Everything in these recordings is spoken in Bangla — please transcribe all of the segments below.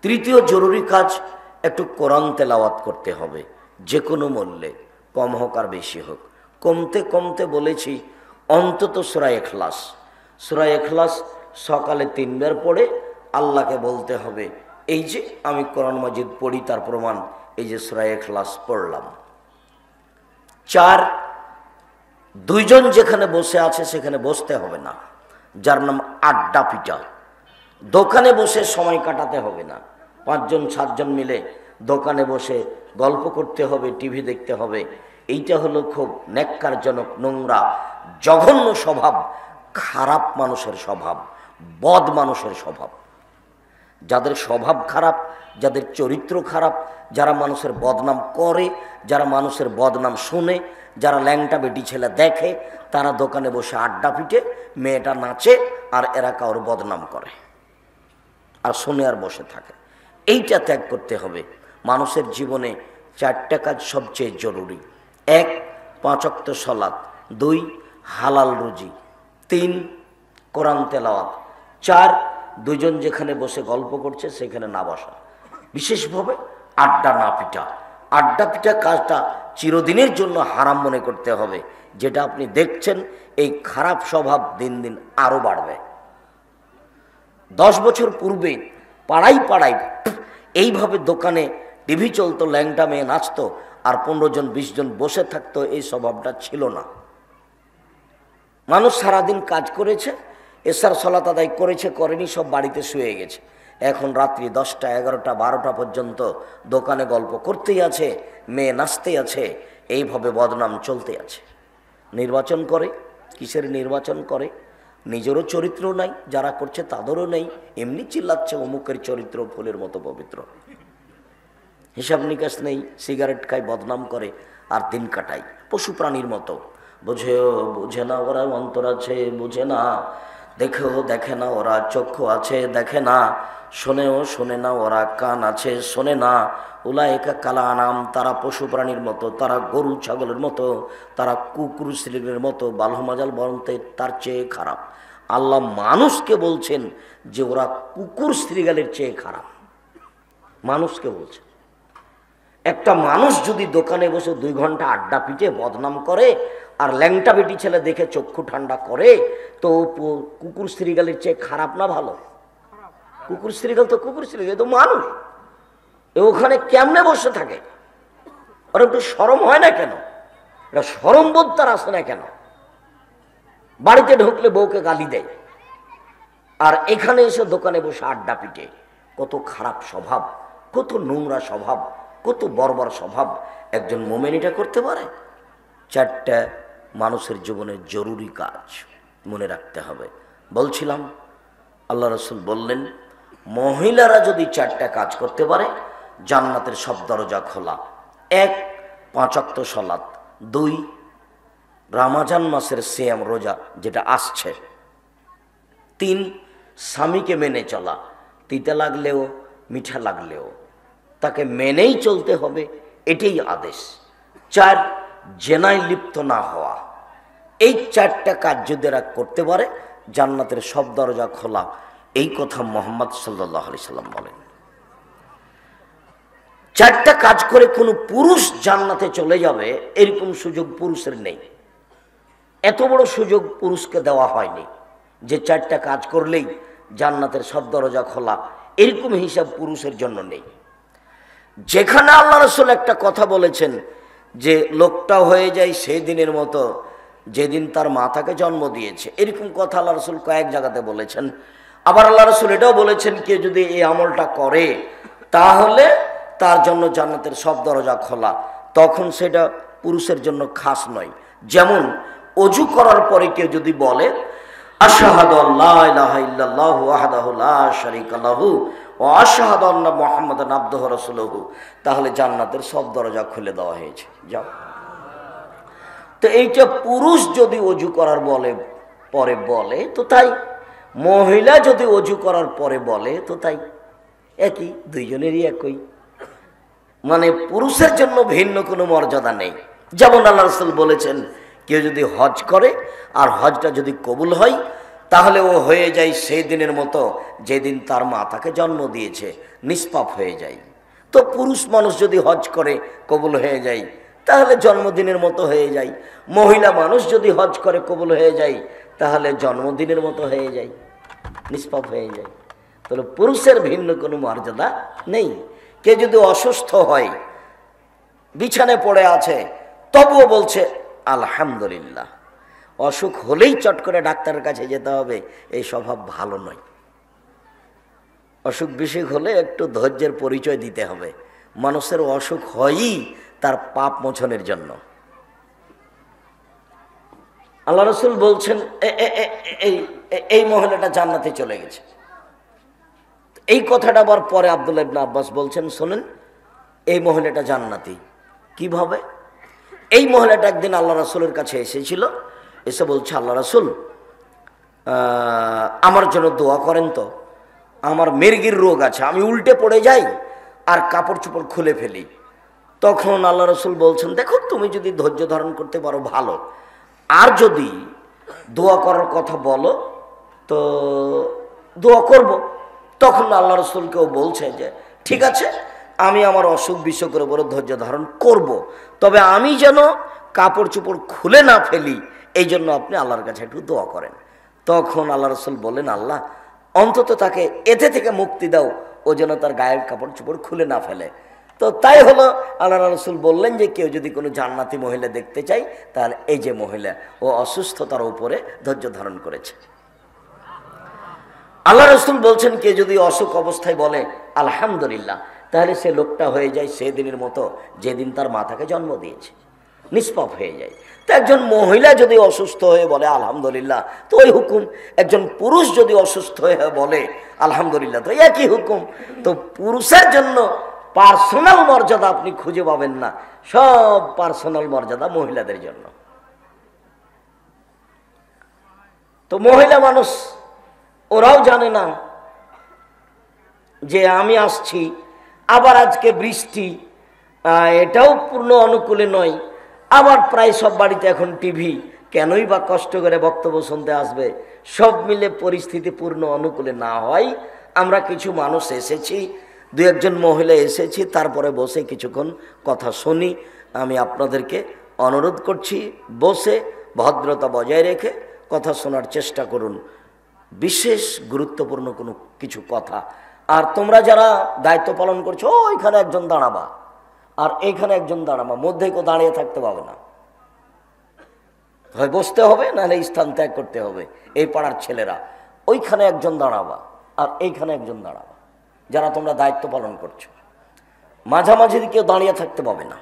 তৃতীয় জরুরি কাজ, একটু কোরআন তেলাওয়াত করতে হবে, যে কোনো মূল্যে, কম হোক আর বেশি হোক। কমতে কমতে বলেছি অন্তত সূরা ইখলাস। সূরা ইখলাস সকালে 3 বার পড়ে আল্লাহকে বলতে হবে, এই যে আমি কোরআন মাজিদ পড়ি তার প্রমাণ এই যে সূরা ইখলাস পড়লাম। 4, দুইজন যেখানে বসে আছে সেখানে বসতে হবে না, যার নাম আড্ডা পিটা। দোকানে বসে সময় কাটাতে হবে না, 5 জন 7 জন মিলে দোকানে বসে গল্প করতে হবে, টিভি দেখতে হবে। এইটা হলো খুব নেক্কারজনক, নোংরা, জঘন্য স্বভাব, খারাপ মানুষের স্বভাব, বদ মানুষের স্বভাব। যাদের স্বভাব খারাপ, যাদের চরিত্র খারাপ, যারা মানুষের বদনাম করে, যারা মানুষের বদনাম শুনে, যারা ল্যাংটা বেটি ছেলে দেখে, তারা দোকানে বসে আড্ডা পিটে, মেয়েটা নাচে আর এরা কারোর বদনাম করে আর শুনে আর বসে থাকে। এইটা ত্যাগ করতে হবে। মানুষের জীবনে 4টা কাজ সবচেয়ে জরুরি। 1, 5 ওয়াক্ত সালাত। 2, হালাল রুজি। 3, কোরআন তেলাওয়াত। 4, দুইজন যেখানে বসে গল্প করছে সেখানে না বসা, বিশেষভাবে আড্ডা না পিটা। আড্ডা পিটা কাজটা চিরদিনের জন্য হারাম মনে করতে হবে। যেটা আপনি দেখছেন, এই খারাপ স্বভাব দিন দিন আরো বাড়বে। 10 বছর পূর্বে পাড়ায় পাড়ায় এইভাবে দোকানে টিভি চলতো, ল্যাংটা মেয়ে নাচতো আর 15 জন 20 জন বসে থাকতো, এই স্বভাবটা ছিল না। মানুষ সারাদিন কাজ করেছে, এশার সালাত আদায় করেছে, করেনি, সব বাড়িতে শুয়ে গেছে। এখন রাত্রি 10টা, 11টা, 12টা পর্যন্ত দোকানে গল্প করতেই আছে, মেয়ে নাচতেই আছে, এইভাবে বদনাম চলতে আছে। নির্বাচন করে, কিসের নির্বাচন করে? নিজেরও চরিত্র নাই, যারা করছে তাদেরও নেই, এমনি চিল্লাচ্ছে অমুকের চরিত্র ফুলের মতো পবিত্র। হিসাব নিকাশ নেই, সিগারেট খায়, বদনাম করে আর দিন কাটায় পশু প্রাণীর মতো। বুঝেও বুঝে না ওরা, অন্তর আছে বুঝে না, দেখেও দেখে না ওরা, চক্ষু আছে দেখে না, শোনেও শোনে না ওরা, কান আছে শোনে না। উলাইকা কালা আনাম, তারা পশু প্রাণীর মতো, তারা গরু ছাগলের মতো, তারা কুকুর শ্রীলের মতো, বালহমাজাল বরন্তে তার চেয়ে খারাপ। আল্লাহ মানুষকে বলছেন যে ওরা কুকুর শ্রীগালের চেয়ে খারাপ। মানুষকে বলছেন। একটা মানুষ যদি দোকানে বসে 2 ঘন্টা আড্ডা পিটে বদনাম করে আর ল্যাংটা বেটি ছেলে দেখে চক্ষু ঠান্ডা করে, তো কুকুর শ্রীগালের চেয়ে খারাপ না ভালো? কুকুর শ্রীগাল তো কুকুর শ্রীগাল, তো মানুষ। ওখানে কেমনে বসে থাকে? ওর একটু শরম হয় না কেন? এটা শরম বোধ তার আসে না কেন? বাড়িতে ঢুকলে বউকে গালি দেয়, আর এখানে এসে দোকানে বসে আড্ডা পিটে। কত খারাপ স্বভাব, কত নোংরা স্বভাব, কত বর্বর স্বভাব। একজন মোমেন এটা করতে পারে? 4টা মানুষের জীবনে জরুরি কাজ মনে রাখতে হবে। বলছিলাম আল্লাহ রাসূল বললেন, মহিলারা যদি 4টা কাজ করতে পারে, জান্নাতের সব দরজা খোলা। 1, 5 ওয়াক্ত সালাত। 2, রমজান মাসের সিয়াম রোজা যেটা আসছে। 3, স্বামীকে মেনে চলা, তিতা লাগলেও মিঠা লাগলেও তাকে মেনেই চলতে হবে, এটাই আদেশ। 4, জেনায় লিপ্ত না হওয়া। এই 4টা কাজ যদি এরা করতে পারে, জান্নাতের সব দরজা খোলা। এই কথা মুহাম্মদ সাল্লাল্লাহু আলাইহি সাল্লাম বলেন। 4টা কাজ করে কোনো পুরুষ জান্নাতে চলে যাবে, এরকম সুযোগ পুরুষের নেই। এত বড় সুযোগ পুরুষকে দেওয়া হয়নি যে 4টা কাজ করলেই জান্নাতের সব দরজা খোলা, এরকম হিসাব পুরুষের জন্য নেই। যেখানে আল্লাহ রাসূল একটা কথা বলেছেন যে লোকটা হয়ে যায় সেই দিনের মতো যেদিন তার মা তাকে জন্ম দিয়েছে, এরকম কথা আল্লাহ রাসূল কয়েক জায়গাতে বলেছেন। আবার আল্লাহ রাসূল এটাও বলেছেন, কেউ যদি এই আমলটা করে তাহলে তার জন্য জান্নাতের সব দরজা খোলা। তখন সেটা পুরুষের জন্য খাস নয়। যেমন অজু করার পরে কেউ যদি বলে আশহাদু আল্লা ইলাহা ইল্লাল্লাহু ওয়াহদাহু লা শারীকা লাহু ওয়া আশহাদু আন্না মুহাম্মাদান আবদুহু ওয়া রাসূলুহু, তাহলে জান্নাতের সব দরজা খুলে দেওয়া হয়েছে। যাও। তো এইটা পুরুষ যদি অজু করার পরে বলে তো তাই, মহিলা যদি অজু করার পরে বলে তো তাই, একই, দুইজনেরই একই। মানে পুরুষের জন্য ভিন্ন কোনো মর্যাদা নেই। যেমন আল্লাহ রাসূল বলেছেন, কেউ যদি হজ করে আর হজটা যদি কবুল হয় তাহলে ও হয়ে যায় সেই দিনের মতো যেদিন তার মা তাকে জন্ম দিয়েছে, নিষ্পাপ হয়ে যায়। তো পুরুষ মানুষ যদি হজ করে কবুল হয়ে যায় তাহলে জন্মদিনের মতো হয়ে যায়, মহিলা মানুষ যদি হজ করে কবুল হয়ে যায় তাহলে জন্মদিনের মতো হয়ে যায়, নিষ্পাপ হয়ে যায়। তাহলে পুরুষের ভিন্ন কোনো মর্যাদা নেই। কে যদি অসুস্থ হয়, বিছানে পড়ে আছে, তবুও বলছে আলহামদুলিল্লাহ, অসুখ হলেই চট করে ডাক্তারের কাছে যেতে হবে, এই স্বভাব ভালো নয়। অসুখ বিসুখ হলে একটু ধৈর্যের পরিচয় দিতে হবে। মানুষের অসুখ হয়ই তার পাপ মোচনের জন্য। আল্লাহ রসুল বলছেন এই মহিলাটা জান্নাতে চলে গেছে। এই কথাটা আবার পরে আব্দুল্লাহ ইবনে আব্বাস বলছেন, শোনেন, এই মহিলাটা জান্নাতি কিভাবে? এই মহিলাটা একদিন আল্লাহ রাসূলের কাছে এসেছিল, এসে বলছে, আল্লাহ রাসূল, আমার জন্য দোয়া করেন তো, আমার মির্গির রোগ আছে, আমি উল্টে পড়ে যাই আর কাপড় চোপড় খুলে ফেলি। তখন আল্লাহ রসুল বলছেন, দেখো তুমি যদি ধৈর্য ধারণ করতে পারো ভালো, আর যদি দোয়া করার কথা বলো তো দোয়া করব। তখন আল্লাহ রসুলকেও বলছে যে ঠিক আছে, আমি আমার অসুখ বিসুখের উপরে ধৈর্য ধারণ করব, তবে আমি যেন কাপড় চোপড় খুলে না ফেলি, এই জন্য আপনি আল্লাহর কাছে একটু দোয়া করেন। তখন আল্লাহ রসুল বললেন, আল্লাহ অন্তত তাকে এতে থেকে মুক্তি দাও, ও যেন তার গায়ের কাপড় চোপড় খুলে না ফেলে। তো তাই হলো, আল্লাহ রসুল বললেন যে কেউ যদি কোনো জান্নাতি মহিলা দেখতে চাই তাহলে এই যে মহিলা, ও অসুস্থতার উপরে ধৈর্য ধারণ করেছে। আল্লাহ রসুল বলছেন কে যদি অসুখ অবস্থায় বলে আলহামদুলিল্লাহ, তাহলে সে লোকটা হয়ে যায় সেদিনের মতো যেদিন তার মা তাকে জন্ম দিয়েছে, নিষ্পাপ হয়ে যায়। তো একজন মহিলা যদি অসুস্থ হয়ে বলে আলহামদুলিল্লাহ, তো ওই হুকুম। একজন পুরুষ যদি অসুস্থ হয়ে বলে আলহামদুলিল্লাহ, তো একই হুকুম। তো পুরুষের জন্য পার্সোনাল মর্যাদা আপনি খুঁজে পাবেন না, সব পার্সোনাল মর্যাদা মহিলাদের জন্য। তো মহিলা মানুষ ওরাও জানে না যে আমি আসছি, আবার আজকে বৃষ্টি, এটাও পূর্ণ অনুকূলে নয়। আবার প্রায় সব বাড়িতে এখন টিভি, কেনই বা কষ্ট করে বক্তব্য শুনতে আসবে? সব মিলে পরিস্থিতি পূর্ণ অনুকূলে না হয়, আমরা কিছু মানুষ এসেছি, দু একজন মহিলা এসেছি, তারপরে বসে কিছুক্ষণ কথা শুনি। আমি আপনাদেরকে অনুরোধ করছি, বসে ভদ্রতা বজায় রেখে কথা শোনার চেষ্টা করুন, বিশেষ গুরুত্বপূর্ণ কোনো কিছু কথা। আর তোমরা যারা দায়িত্ব পালন করছো, ওইখানে একজন দাঁড়াবা আর এইখানে একজন দাঁড়াবা, মধ্যে কেউ দাঁড়িয়ে থাকতে পাবে না, হয় বসতে হবে নাহলে স্থান ত্যাগ করতে হবে। এই পাড়ার ছেলেরা ওইখানে একজন দাঁড়াবা আর এইখানে একজন দাঁড়াবা, যারা তোমরা দায়িত্ব পালন করছো, মাঝামাঝি কেউ দাঁড়িয়ে থাকতে পাবে না।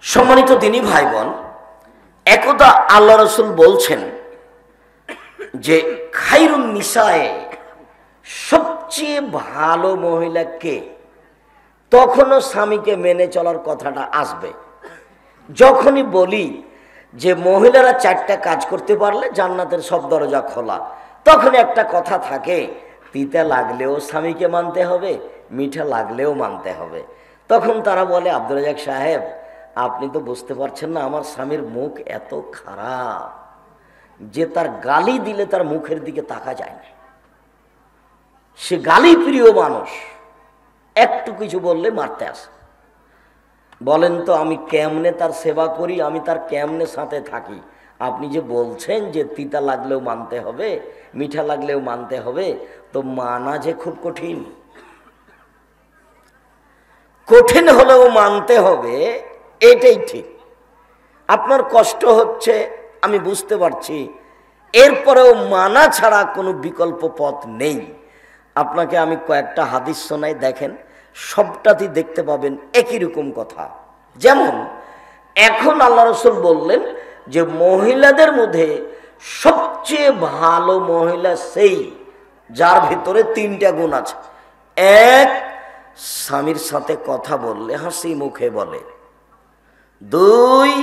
সম্মানিত দিনী ভাই বোন, একদা আল্লাহ রসুল বলছেন যে খায়রুন নিসায়ে, সবচেয়ে ভালো মহিলা কে? তখনও স্বামীকে মেনে চলার কথাটা আসবে। যখনই বলি যে মহিলারা 4টা কাজ করতে পারলে জান্নাতের সব দরজা খোলা, তখন একটা কথা থাকে, তিতা লাগলেও স্বামীকে মানতে হবে, মিঠা লাগলেও মানতে হবে। তখন তারা বলে, আব্দুর রাজ্জাক সাহেব, আপনি তো বুঝতে পারছেন না, আমার স্বামীর মুখ এত খারাপ যে তার গালি দিলে তার মুখের দিকে তাকা যায় না, সে গালি প্রিয় মানুষ, একটু কিছু বললে মারতে আসে। বলেন তো আমি কেমনে তার সেবা করি, আমি তার কেমনে সাথে থাকি? আপনি যে বলছেন যে তিতা লাগলেও মানতে হবে, মিঠা লাগলেও মানতে হবে, তো মানা যে খুব কঠিন। কঠিন হলেও মানতে হবে, এটাই ঠিক। আপনার কষ্ট হচ্ছে আমি বুঝতে পারছি, এরপরেও মানা ছাড়া কোনো বিকল্প পথ নেই। আপনাকে আমি কয়েকটা হাদিস শোনাই, দেখেন সবটাতেই দেখতে পাবেন একই রকম কথা। যেমন এখন আল্লাহ রসুল বললেন যে মহিলাদের মধ্যে সবচেয়ে ভালো মহিলা সেই যার ভিতরে 3টা গুণ আছে। 1, স্বামীর সাথে কথা বললে হাসি মুখে বলে। 2,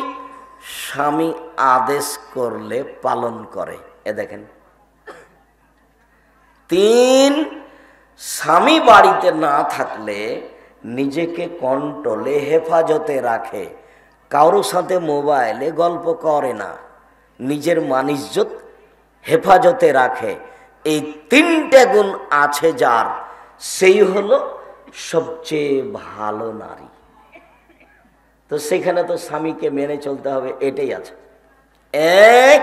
স্বামী আদেশ করলে পালন করে, এ দেখেন। 3, স্বামী বাড়িতে না থাকলে নিজেকে কন্ট্রোলে হেফাজতে রাখে, কারোর সাথে মোবাইলে গল্প করে না, নিজের মান-ইজ্জত হেফাজতে রাখে, এই তিনটে গুণ আছে যার, সেই হলো সবচেয়ে ভালো নারী। তো সেখানে তো স্বামীকে মেনে চলতে হবে, এটাই আছে। এক,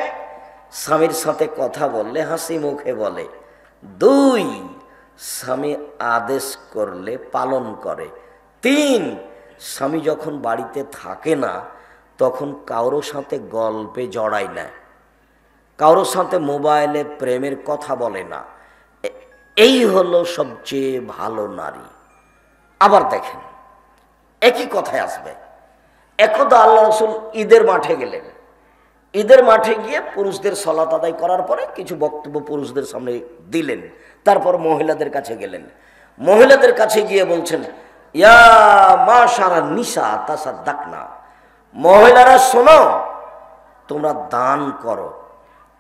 স্বামীর সাথে কথা বললে হাসি মুখে বলে। দুই, স্বামী আদেশ করলে পালন করে। তিন, স্বামী যখন বাড়িতে থাকে না তখন কারোর সাথে গল্পে জড়ায় না, কারোর সাথে মোবাইলে প্রেমের কথা বলে না। এই হলো সবচেয়ে ভালো নারী। আবার দেখেন, একই কথায় আসবে। একদা আল্লাহ রাসূল ঈদের মাঠে গেলেন। ঈদের মাঠে গিয়ে পুরুষদের সালাত আদায় করার পরে কিছু বক্তব্য পুরুষদের সামনে দিলেন, তারপর মহিলাদের কাছে গেলেন। মহিলাদের কাছে গিয়ে বলছেন, ইয়া মাশারা নিসা তাসাদ্দাকনা, মহিলারা শোনো, তোমরা দান করো।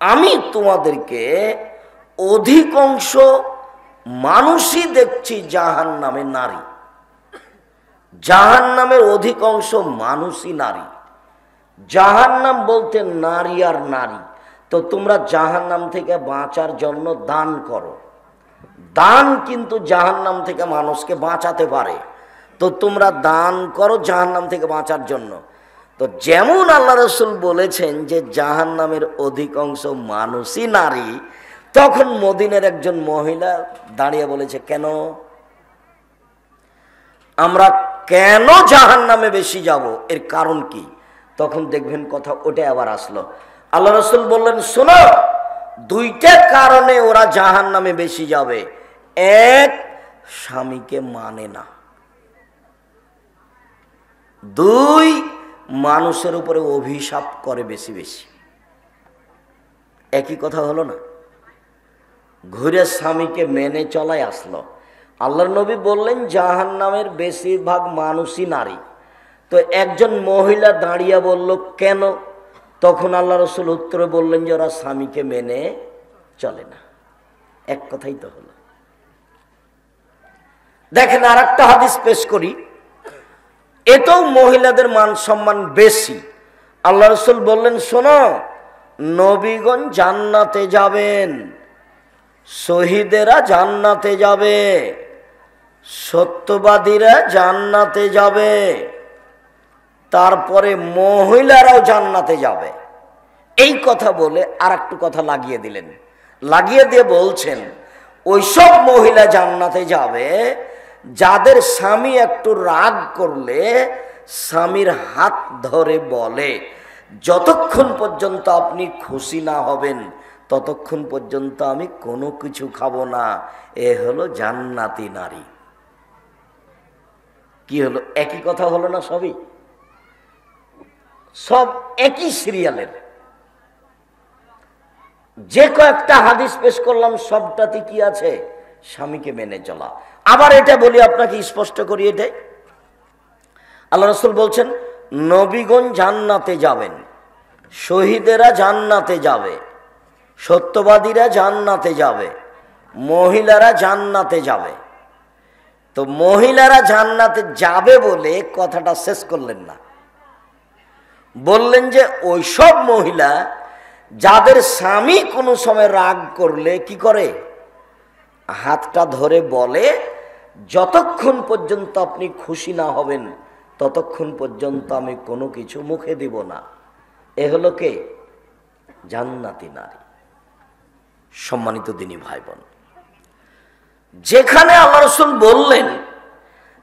আমি তোমাদেরকে অধিকাংশ মানুষই দেখছি জাহান্নামে নারী, জাহান্নামের অধিকাংশ মানুষই নারী। জাহান্নাম বলতে নারী আর নারী। তো তোমরা জাহান্নাম থেকে বাঁচার জন্য দান করো। দান কিন্তু জাহান্নাম থেকে মানুষকে বাঁচাতে পারে। তো তোমরা দান করো জাহান্নাম থেকে বাঁচার জন্য। তো যেমন আল্লাহ রাসূল বলেছেন যে জাহান্নামের অধিকাংশ মানুষই নারী, তখন মদিনার একজন মহিলা দাঁড়িয়ে বলেছে, কেন আমরা কেন জাহান্নামে বেশি যাব, এর কারণ কি? তখন দেখবেন কথা ওটা আবার আসলো। আল্লাহ রাসূল বললেন, শোনো, দুইটা কারণে ওরা জাহান্নামে বেশি যাবে। এক, স্বামীকে মানে না। দুই, মানুষের উপরে অভিশাপ করে বেশি বেশি। একই কথা হলো না? ঘুরে স্বামীকে মেনে চলাই আসলো। আল্লাহর নবী বললেন জাহান্নামের বেশিরভাগ মানুষই নারী। তো একজন মহিলা দাঁড়িয়ে বলল, কেন? তখন আল্লাহ রাসূল উত্তরে বললেন যে ওরা স্বামীকে মেনে চলে না। এক কথাই তো হলো। দেখেন আর একটা হাদিস পেশ করি, এটাও মহিলাদের মান সম্মান বেশি। আল্লাহ রাসূল বললেন, শোনো, নবীগণ জান্নাতে যাবেন, শহীদেরা জান্নাতে যাবে, সত্যবাদীরা জান্নাতে যাবে, তারপরে মহিলারাও জান্নাতে যাবে। এই কথা বলে আর একটু কথা লাগিয়ে দিলেন। লাগিয়ে দিয়ে বলছেন, ওইসব মহিলা জান্নাতে যাবে যাদের স্বামী একটু রাগ করলে স্বামীর হাত ধরে বলে, যতক্ষণ পর্যন্ত আপনি খুশি না হবেন ততক্ষণ পর্যন্ত আমি কোনো কিছু খাবো না। এ হলো জান্নাতি নারী। কি হলো? একই কথা হলো না? সবই সব একই সিরিয়ালের। যে কয়েকটা হাদিস পেশ করলাম সবটাতে কি আছে? স্বামীকে মেনে চলা। আবার এটা বলি আপনাকে, স্পষ্ট করি এটাই। আল্লাহ রাসূল বলছেন, নবীগণ জান্নাতে যাবেন, শহীদেরা জান্নাতে যাবে, সত্যবাদীরা জান্নাতে যাবে, মহিলারা জান্নাতে যাবে। তো মহিলারা জান্নাতে যাবে বলে কথাটা শেষ করলেন না, বললেন যে ওইসব মহিলা যাদের স্বামী কোনো সময় রাগ করলে কি করে, হাতটা ধরে বলে, যতক্ষণ পর্যন্ত আপনি খুশি না হবেন ততক্ষণ পর্যন্ত আমি কোনো কিছু মুখে দিব না। এ হলো কে? জান্নাতি নারী। সম্মানিত দিনী ভাই বোন, যেখানে আল্লাহ রাসূল বললেন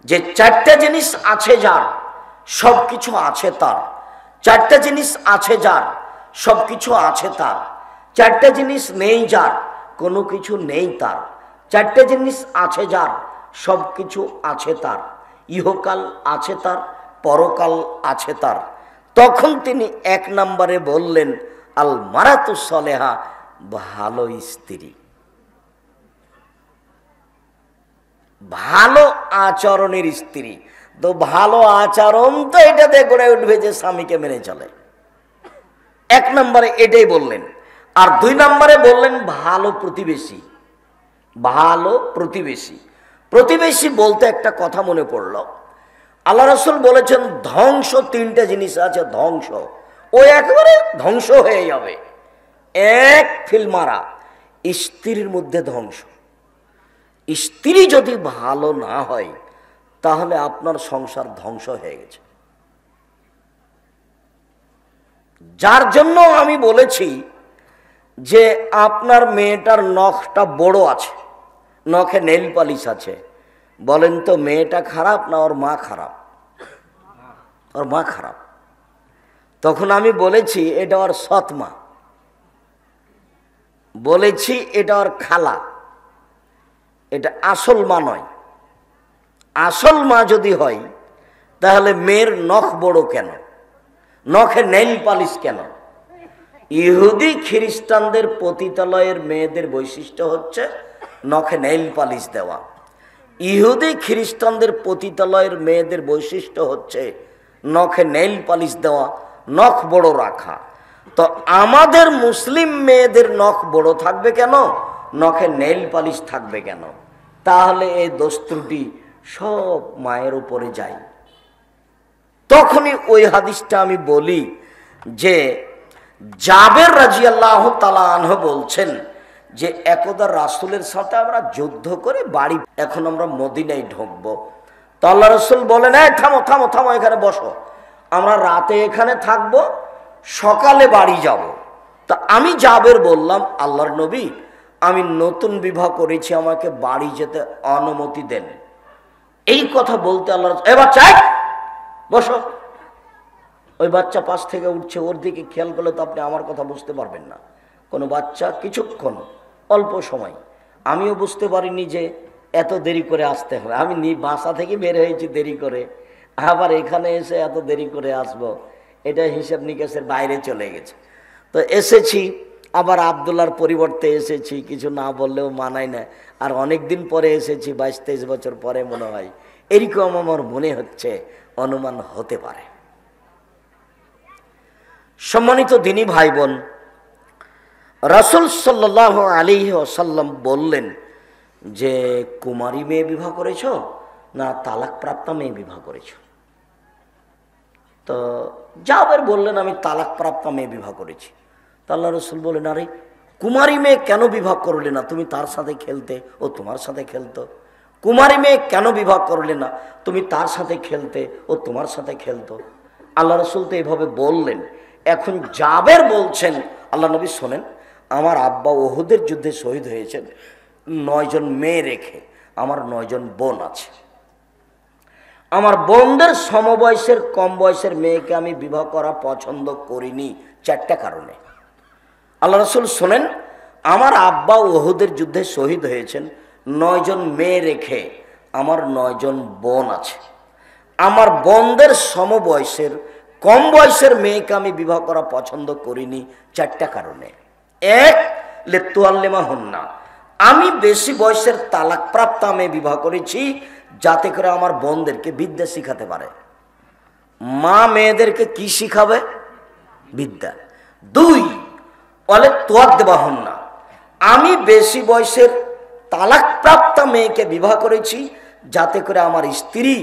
যে চারটা জিনিস আছে যার, সবকিছু আছে তার, চারটা জিনিস আছে যার, সবকিছু আছে তার, চারটা জিনিস নেই যার, কোনো কিছু নেই তার, চারটা জিনিস আছে যার, সবকিছু আছে তার, ইহকাল আছে তার, পরকাল আছে তার। তখন তিনি এক নম্বরে বললেন আল মারাতু সলেহা, ভালো স্ত্রী, ভালো আচরণের স্ত্রী। তো ভালো আচরণ তো এটাতে গড়ে উঠবে যে স্বামীকে মেনে চলে। এক নম্বরে এটাই বললেন। আর দুই নম্বরে বললেন ভালো প্রতিবেশী। ভালো প্রতিবেশী, প্রতিবেশী বলতে একটা কথা মনে পড়ল। আল্লাহ রাসূল বলেছেন ধ্বংস তিনটা জিনিস আছে, ধ্বংস। ও একেবারে ধ্বংস হয়ে যাবে। এক ফিল মারা, স্ত্রীর মধ্যে ধ্বংস। স্ত্রী যদি ভালো না হয় তাহলে আপনার সংসার ধ্বংস হয়ে গেছে। যার জন্য আমি বলেছি যে আপনার মেয়েটার নখটা বড় আছে, নখে নেল পালিশ আছে, বলেন তো মেয়েটা খারাপ না ওর মা খারাপ? ওর মা খারাপ। তখন আমি বলেছি এটা ওর সৎ মা, বলেছি এটা ওর খালা, এটা আসল মা নয়। আসল মা যদি হয় তাহলে মেয়ের নখ বড় কেন, নখে নেইল পালিশ কেন? ইহুদি খ্রিস্টানদের পতিতালয়ের মেয়েদের বৈশিষ্ট্য হচ্ছে নখে নেইল পালিশ দেওয়া। ইহুদি খ্রিস্টানদের পতিতালয়ের মেয়েদের বৈশিষ্ট্য হচ্ছে নখে নেইল পালিশ দেওয়া, নখ বড় রাখা। তো আমাদের মুসলিম মেয়েদের নখ বড় থাকবে কেন, নখে নেইল পালিশ থাকবে কেন? তাহলে এই দোষ ত্রুটি সব মায়ের উপরে যায়। তখনই ওই হাদিসটা আমি বলি যে জাবের রাদিয়াল্লাহু তাআলা আনহু বলছেন যে একদা রাসূলের সাথে আমরা যুদ্ধ করে বাড়ি, এখন আমরা মদিনায় ঢুকবো। তো আল্লাহ রাসূল বলেন, এই থামো থামো থামো, এখানে বসো, আমরা রাতে এখানে থাকবো, সকালে বাড়ি যাব। তা আমি জাবের বললাম, আল্লাহর নবী, আমি নতুন বিবাহ করেছি, আমাকে বাড়ি যেতে অনুমতি দেন। এই কথা বলতে আল্লাহ, এবার চাই বসো। ওই বাচ্চা পাশ থেকে উঠছে, ওর দিকে খেয়াল করলে তো আপনি আমার কথা বুঝতে পারবেন না। কোনো বাচ্চা কিছুক্ষণ, অল্প সময়, আমিও বুঝতে পারিনি যে এত দেরি করে আসতে হবে। আমি বাসা থেকে বের হয়েছি দেরি করে, আবার এখানে এসে এত দেরি করে আসব, এটা হিসাব নিকাশের বাইরে চলে গেছে। তো এসেছি, আবার আবদুল্লার পরিবর্তে এসেছি, কিছু না বললেও মানায় না। আর অনেক দিন পরে এসেছি, 22-23 বছর পরে মনে হয়, এরকম আমার মনে হচ্ছে, অনুমান হতে পারে। সম্মানিত দিনী ভাই বোন, রাসূল সাল্লাল্লাহু আলাইহি ওয়াসাল্লাম বললেন যে কুমারী মেয়ে বিবাহ করেছো না তালাকপ্রাপ্তা মেয়ে বিবাহ করেছো? তো জাবের বললেন আমি তালাকপ্রাপ্তা মেয়ে বিবাহ করেছি। তো আল্লাহ রাসূল বললেন, আরে কুমারী মেয়ে কেন বিবাহ করলে না? তুমি তার সাথে খেলতে, ও তোমার সাথে খেলতো। কুমারী মেয়ে কেন বিবাহ করলে না? তুমি তার সাথে খেলতে, ও তোমার সাথে খেলতো। আল্লাহ রাসূল তো এইভাবে বললেন। এখন জাবের বলছেন, আল্লাহ নবী শোনেন, আমার আব্বা উহুদের যুদ্ধে শহীদ হয়েছেন 9 জন মেয়ে রেখে, আমার 9 জন বোন আছে। আমার বোনদের সমবয়সের কম বয়সের মেয়েকে আমি বিবাহ করা পছন্দ করিনি 4টা কারণে। আল্লাহ রাসূল শোনেন, আমার আব্বা উহুদের যুদ্ধে শহীদ হয়েছেন 9 জন মেয়ে রেখে, আমার 9 জন বোন আছে। আমার বোনদের সমবয়সের কম বয়সের মেয়েকে আমি বিবাহ করা পছন্দ করিনি 4টা কারণে। 1, লিতুআল্লিমাহুন্না, আমি বেশি বয়সের তালাকপ্রাপ্তা মেয়ে বিবাহ করেছি যাতে করে আমার বোনদেরকে বিদ্যা শিখাতে পারে। মা মেয়েদেরকে কি শিখাবে? বিদ্যা। 2, লিতুআদ্দিবাহুন্না, আমি বেশি বয়সের তালাকপ্রাপ্তা মেয়েকে বিবাহ করেছি যাতে করে আমার স্ত্রী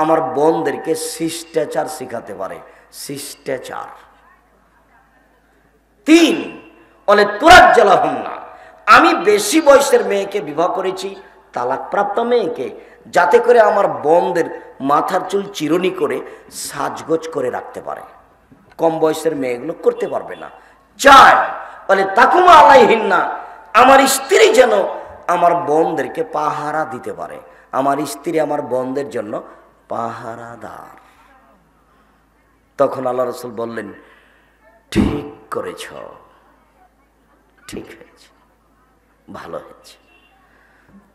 আমার বোনদেরকে শিষ্টাচার শিখাতে পারে, শিষ্টাচার। 3, লিতুরাজ্জালাহুন্না, আমি বেশি বয়সের মেয়েকে বিবাহ করেছি, তালাকপ্রাপ্ত মেয়েকে, যাতে করে আমার বোনদের মাথার চুল চিরুনি করে সাজগোজ করে রাখতে পারে। কম বয়সের মেয়েগুলো করতে পারবে না। 4, লিতাকুমা আলাইহিন্না, আমার স্ত্রী যেন আমার বোনদেরকে পাহারা দিতে পারে। আমার স্ত্রী আমার বোনদের জন্য পাহারাদার। তখন আল্লাহ রাসূল বললেন, ঠিক করেছ, ঠিক হয়েছে, ভালো হয়েছে।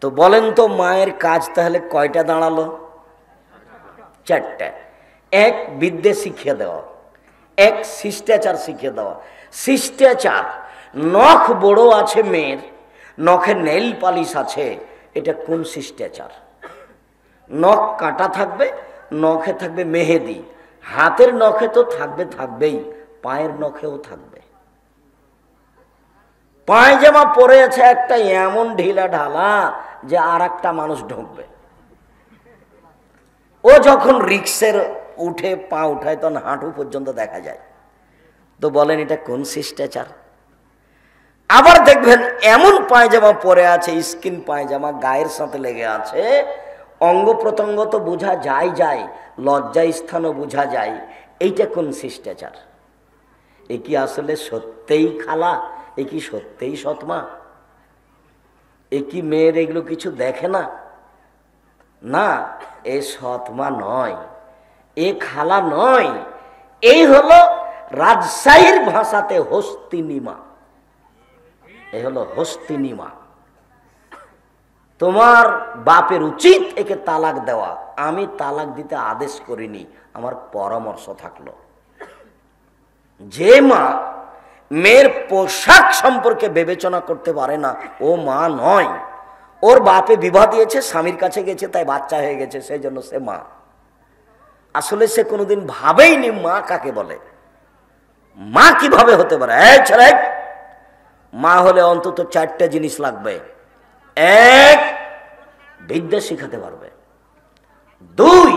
তো বলেন তো মায়ের কাজ তাহলে কয়টা দাঁড়ালো? 4টা। 1, বিদ্যে শিখিয়ে দেওয়া। 1, শিষ্টাচার শিখিয়ে দেওয়া। শিষ্টাচার, নখ বড় আছে মেয়ের, নখে নেইল পালিশ আছে, এটা কোন শিষ্টাচার? নখ কাটা থাকবে, নখে থাকবে মেহেদি, হাতের নখে তো থাকবেই, পায়ের নখেও থাকবে। পায়জামা পরে আছে একটা এমন ঢিলা ঢালা যে আর একটা মানুষ ঢুকবে। ও যখন রিক্সের উঠে পা উঠায় তখন হাঁটু পর্যন্ত দেখা যায়। তো বলেন এটা কোন শিষ্টাচার? আবার দেখবেন এমন পায়জামা পরে আছে, স্কিন পায়জামা গায়ের সাথে লেগে আছে, অঙ্গ প্রত্যঙ্গ তো বোঝা যায়, লজ্জা স্থানও বোঝা যায়, এইটা কোন শিষ্টাচার? এ কি আসলে সত্যিই খালা? এ কি সত্যিই সৎমা? এ কি মেয়ের এগুলো কিছু দেখে না? না, এ সৎমা নয়, এ খালা নয়, এই হলো রাজশাহীর ভাষাতে হস্তিনীমা। এ হলো হস্তিনীমা। তোমার বাপের উচিত একে তালাক দেওয়া। আমি তালাক দিতে আদেশ করিনি, আমার পরামর্শ থাকলো। যে মা মেয়ের পোশাক সম্পর্কে বিবেচনা করতে পারে না, ও মা নয়। ওর বাপে বিবাহ দিয়েছে, স্বামীর কাছে গেছে, তাই বাচ্চা হয়ে গেছে, সেই জন্য সে মা। আসলে সে কোনোদিন ভাবেইনি মা কাকে বলে। মা কিভাবে হতে পারে? এই ছেলে, মা হলে অন্তত 4টা জিনিস লাগবে। 1, বিদ্যা শিখাতে পারবে। 2,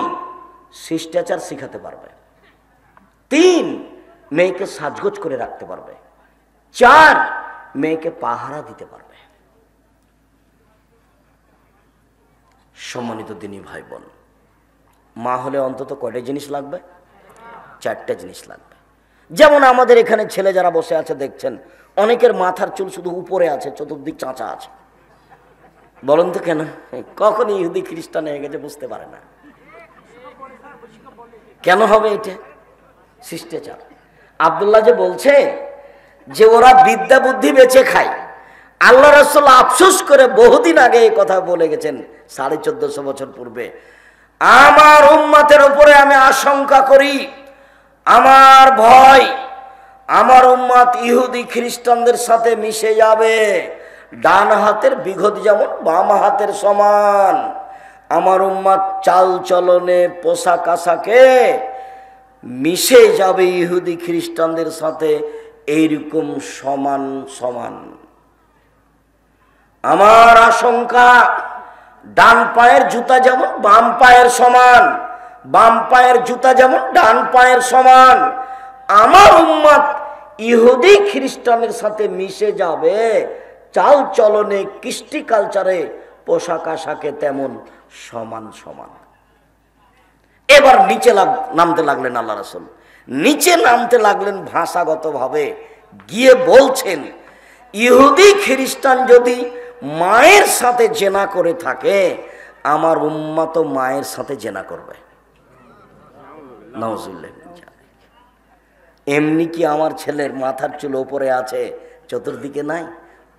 শিষ্টাচার শিখাতে পারবে। 3, মেয়েকে সাজগোজ করে রাখতে পারবে। 4, মেয়েকে পাহারা দিতে পারবে। সম্মানিত দিনী ভাই বোন, মা হলে অন্তত কয়টা জিনিস লাগবে? 4টা জিনিস লাগবে। যেমন আমাদের এখানে ছেলে যারা বসে আছে দেখছেন, অনেকের মাথার চুল শুধু উপরে আছে, চতুর্দিক চাঁচা আছে। বলুন তো কেন? কখন ইহুদি খ্রিস্টান হয়ে গেছে বুঝতে পারে না। কেন হবে এটা? শিষ্টাচার। আব্দুল্লাহ যে বলছে যে ওরা বিদ্যা বুদ্ধি বেচে খায়, আল্লাহ রাসূল আফসোস করে বহুদিন আগে এই কথা বলে গেছেন, 1450 বছর পূর্বে। আমার উম্মতের উপরে আমি আশঙ্কা করি, আমার ভয়, আমার উম্মত ইহুদি খ্রিস্টানদের সাথে মিশে যাবে। ডান হাতের বিঘত যেমন বাম হাতের সমান, আমার উম্মত চাল চলনে পোশাক আশাকে মিশে যাবে ইহুদি খ্রিস্টানদের সাথে, এইরকম সমান সমান। আমার আশঙ্কা, ডান পায়ের জুতা যেমন বাম পায়ের সমান, বাম পায়ের জুতা যেমন ডান পায়ের সমান, আমার উম্মত ইহুদি খ্রিস্টানের সাথে মিশে যাবে, চাল চলনে কৃষ্টি কালচারে পোশাক আশাকে তেমন সমান সমান। এবার নিচে নামতে লাগলেন আল্লাহ রাসূল। নিচে নামতে লাগলেন ভাষাগতভাবে, গিয়ে বলছেন ইহুদি খ্রিস্টান যদি মায়ের সাথে জেনা করে থাকে, আমার উম্মত মায়ের সাথে জেনা করবে। নাউজুবিল্লাহ। এমনি কি আমার ছেলের মাথার চুল ওপরে আছে, চতুর্দিকে নাই?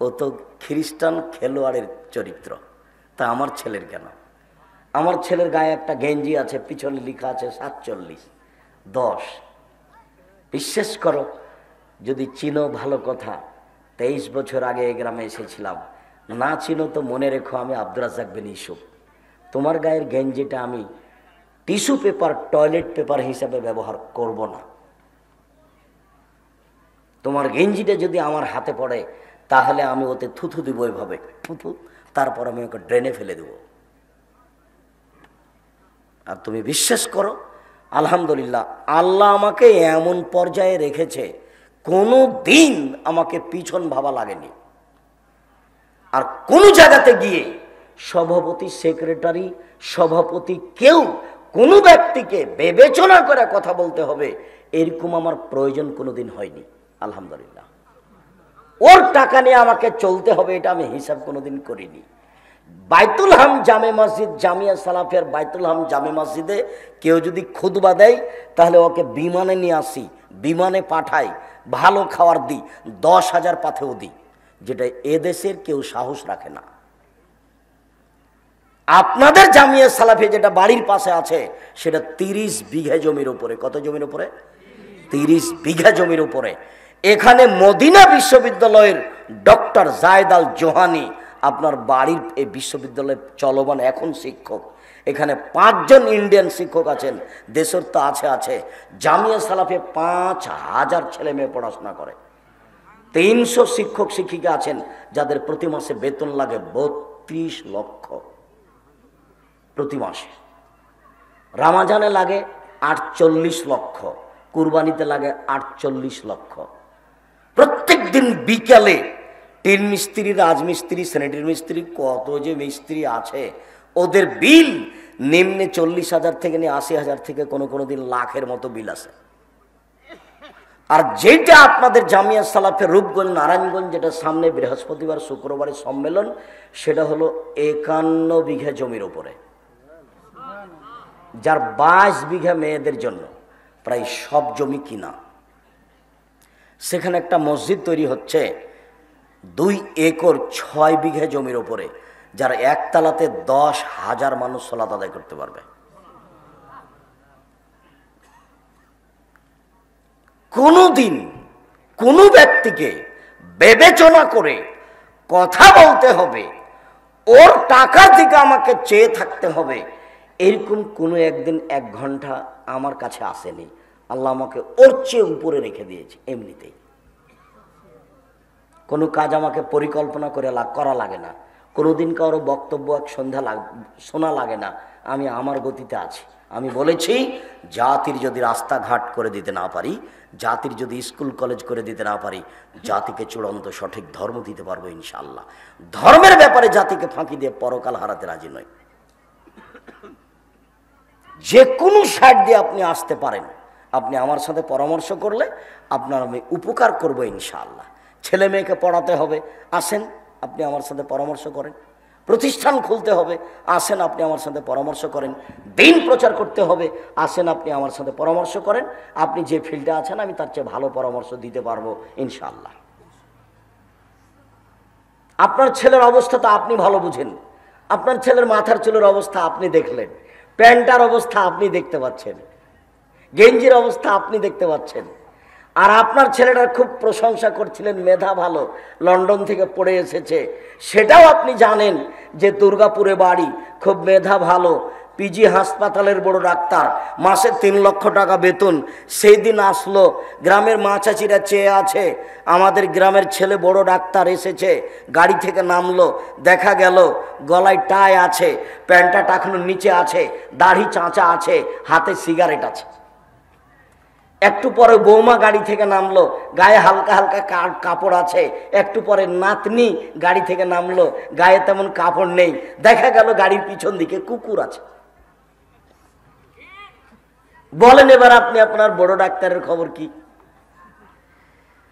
ও তো খ্রিস্টান খেলোয়াড়ের চরিত্র, তা আমার ছেলের কেন? আমার ছেলের গায়ে একটা গেঞ্জি আছে, পিছনে লেখা আছে 47-10। বিশ্বাস করো, যদি চিনো ভালো কথা, 23 বছর আগে এই গ্রামে এসেছিলাম। না চিনো তো মনে রেখো, আমি আব্দুর রাজ্জাক বিন ইউসুফ। তোমার গায়ের গেঞ্জিটা আমি টিস্যু পেপার, টয়লেট পেপার হিসাবে ব্যবহার করব না। তোমার গেঞ্জিটা যদি আমার হাতে পড়ে, তাহলে আমি ওতে থুথু দিব, এভাবে থুথু, তারপর আমি ওকে ড্রেনে ফেলে দেব। আর তুমি বিশ্বাস করো, আলহামদুলিল্লাহ, আল্লাহ আমাকে এমন পর্যায়ে রেখেছে, কোনো দিন আমাকে পিছন ভাবা লাগেনি। আর কোন জায়গাতে গিয়ে সভাপতি, সেক্রেটারি, সভাপতি কেউ কোনো ব্যক্তিকে বিবেচনা করে কথা বলতে হবে, এরকম আমার প্রয়োজন কোনোদিন হয়নি। আলহামদুলিল্লাহ। ওর টাকা নিয়ে আমাকে চলতে হবে, এটা আমি হিসাব কোনোদিন করিনি। বাইতুল হাম জামে মসজিদ, জামিয়া সালাফিয়ার বাইতুল হাম জামে মসজিদে কেউ যদি খুতবা দেয়, তাহলে ওকে বিমানে নিয়ে আসি, বিমানে পাঠাই, ভালো খাবার দিই, 10,000 পাথেও দিই, যেটা এদেশের কেউ সাহস রাখে না। আপনাদের জামিয়া সালাফিয়া যেটা বাড়ির পাশে আছে, সেটা 30 বিঘা জমির উপরে। কত জমির উপরে? 30 বিঘা জমির উপরে। এখানে মদিনা বিশ্ববিদ্যালয়ের ডক্টর জায়েদ আল জোহানি আপনার বাড়ির এই বিশ্ববিদ্যালয়ে চলমান এখন শিক্ষক। এখানে 5 জন ইন্ডিয়ান শিক্ষক আছেন, দেশের তো আছে। জামিয়া সালাফিয়া 5,000 ছেলে মেয়ে পড়াশোনা করে। 300 শিক্ষক শিক্ষিকা আছেন, যাদের প্রতি মাসে বেতন লাগে 32 লক্ষ প্রতি মাসে। রামাজানে লাগে 48 লক্ষ, কুরবানিতে লাগে 48 লক্ষ। প্রত্যেক দিন বিকালে টিন মিস্ত্রি, রাজমিস্ত্রি, স্যানিটারি মিস্ত্রি, কত যে মিস্ত্রি আছে, ওদের বিল নিম্নে 40,000 থেকে নিয়ে 80,000 থেকে কোনো দিন লাখের মতো বিল আছে। আর যেটা আপনাদের জামিয়া সালাফের রূপগঞ্জ নারায়ণগঞ্জ, যেটা সামনে বৃহস্পতিবার শুক্রবারের সম্মেলন, সেটা হলো 51 বিঘা জমির উপরে, যার 22 বিঘা মেয়েদের জন্য, প্রায় সব জমি কিনা। সেখানে একটা মসজিদ তৈরি হচ্ছে 2 একর 6 বিঘা জমির উপরে, যার একতলাতে 10,000 মানুষ সালাত আদায় করতে পারবে। কোনদিন কোনো ব্যক্তিকে বিবেচনা করে কথা বলতে হবে, ওর টাকার দিকে আমাকে চেয়ে থাকতে হবে, এরকম কোনো একদিন 1 ঘন্টা আমার কাছে আসেনি। আল্লাহ আমাকে ওর চেয়ে উপরে রেখে দিয়েছে। এমনিতেই কোনো কাজ আমাকে পরিকল্পনা করে করা লাগে না, কোনোদিন কারো বক্তব্য এক সন্ধ্যা শোনা লাগে না। আমি আমার গতিতে আছি। আমি বলেছি, জাতির যদি রাস্তাঘাট করে দিতে না পারি, জাতির যদি স্কুল কলেজ করে দিতে না পারি, জাতিকে চূড়ান্ত সঠিক ধর্ম দিতে পারবো ইনশাআল্লাহ। ধর্মের ব্যাপারে জাতিকে ফাঁকি দিয়ে পরকাল হারাতে রাজি নয়। যে কোনো সাইড দিয়ে আপনি আসতে পারেন, আপনি আমার সাথে পরামর্শ করলে আপনার আমি উপকার করবো ইনশাআল্লাহ। ছেলে মেয়েকে পড়াতে হবে, আসেন আপনি আমার সাথে পরামর্শ করেন। প্রতিষ্ঠান খুলতে হবে, আসেন আপনি আমার সাথে পরামর্শ করেন। দিন প্রচার করতে হবে, আসেন আপনি আমার সাথে পরামর্শ করেন। আপনি যে ফিল্ডে আছেন আমি তার চেয়ে ভালো পরামর্শ দিতে পারবো ইনশাআল্লাহ। আপনার ছেলের অবস্থা তো আপনি ভালো বুঝেন। আপনার ছেলের মাথার চুলের অবস্থা আপনি দেখলেন, প্যান্টার অবস্থা আপনি দেখতে পাচ্ছেন, গেঞ্জির অবস্থা আপনি দেখতে পাচ্ছেন। আর আপনার ছেলেটার খুব প্রশংসা করছিলেন, মেধা ভালো, লন্ডন থেকে পড়ে এসেছে, সেটাও আপনি জানেন যে দুর্গাপুরে বাড়ি, খুব মেধা ভালো, পিজি হাসপাতালের বড় ডাক্তার, মাসে 3 লক্ষ টাকা বেতন। সেই দিন আসলো, গ্রামের মা চাচিরা চেয়ে আছে, আমাদের গ্রামের ছেলে বড় ডাক্তার এসেছে। গাড়ি থেকে নামলো, দেখা গেল গলায় টাই আছে, প্যান্টটা টাকানোর নিচে আছে, দাড়ি চাঁচা আছে, হাতে সিগারেট আছে। একটু পরে বৌমা গাড়ি থেকে নামলো, গায়ে হালকা হালকা কাপড় আছে। একটু পরে নাতনি গাড়ি থেকে নামলো, গায়ে তেমন কাপড় নেই। দেখা গেল গাড়ির পিছন দিকে কুকুর আছে। বলেন এবার আপনি আপনার বড় ডাক্তারের খবর কি?